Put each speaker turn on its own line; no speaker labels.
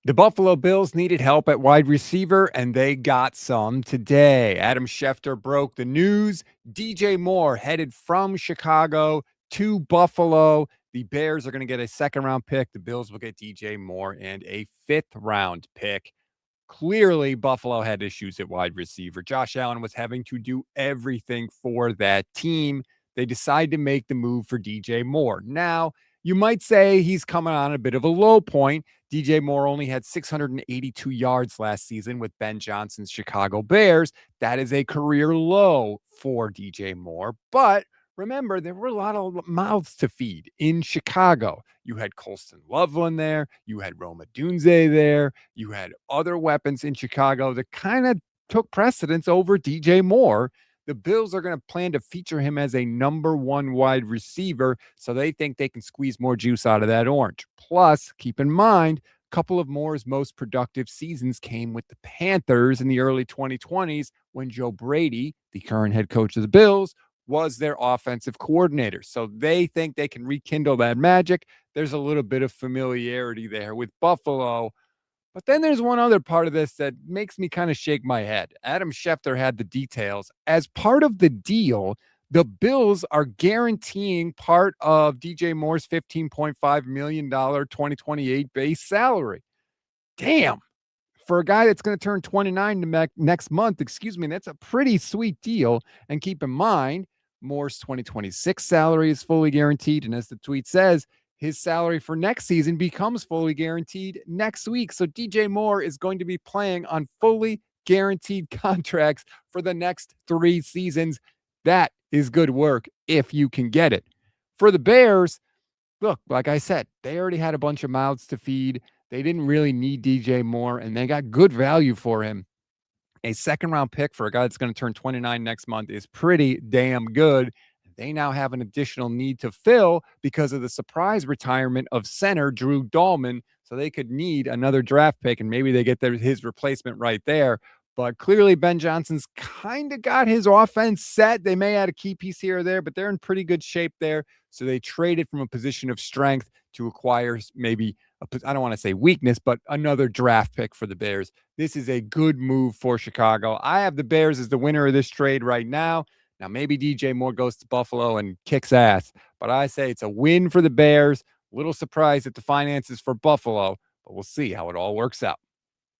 The Buffalo Bills needed help at wide receiver, and they got some today. Adam Schefter broke the news. DJ Moore headed from Chicago to Buffalo. The Bears are going to get a second round pick. The Bills will get DJ Moore and a fifth round pick. Clearly, Buffalo had issues at wide receiver. Josh Allen was having to do everything for that team. They decided to make the move for DJ Moore. Now, you might say he's coming on a bit of a low point. DJ Moore only had 682 yards last season with Ben Johnson's Chicago Bears. That is a career low for DJ Moore. But remember, there were a lot of mouths to feed in Chicago. You had Colston Loveland there. You had Roma Dunze there. You had other weapons in Chicago that kind of took precedence over DJ Moore. The Bills are going to plan to feature him as a number one wide receiver, so they think they can squeeze more juice out of that orange. Plus, keep in mind, a couple of Moore's most productive seasons came with the Panthers in the early 2020s when Joe Brady, the current head coach of the Bills, was their offensive coordinator. So they think they can rekindle that magic. There's a little bit of familiarity there with Buffalo. But then there's one other part of this that makes me kind of shake my head. Adam Schefter had the details. As part of the deal, the Bills are guaranteeing part of DJ Moore's $15.5 million 2028 base salary. Damn. For a guy that's going to turn 29 next month, that's a pretty sweet deal. And keep in mind, Moore's 2026 salary is fully guaranteed. And as the tweet says, his salary for next season becomes fully guaranteed next week. So DJ Moore is going to be playing on fully guaranteed contracts for the next 3 seasons. That is good work if you can get it. For the Bears, look, like I said, they already had a bunch of mouths to feed. They didn't really need DJ Moore, and they got good value for him. A second round pick for a guy that's going to turn 29 next month is pretty damn good. They now have an additional need to fill because of the surprise retirement of center Drew Dahlman. So they could need another draft pick, and maybe they get his replacement right there. But clearly, Ben Johnson's kind of got his offense set. They may add a key piece here or there, but they're in pretty good shape there. So they traded from a position of strength to acquire maybe, I don't want to say weakness, but another draft pick for the Bears. This is a good move for Chicago. I have the Bears as the winner of this trade right now. Now, maybe DJ Moore goes to Buffalo and kicks ass, but I say it's a win for the Bears. A little surprised at the finances for Buffalo, but we'll see how it all works out.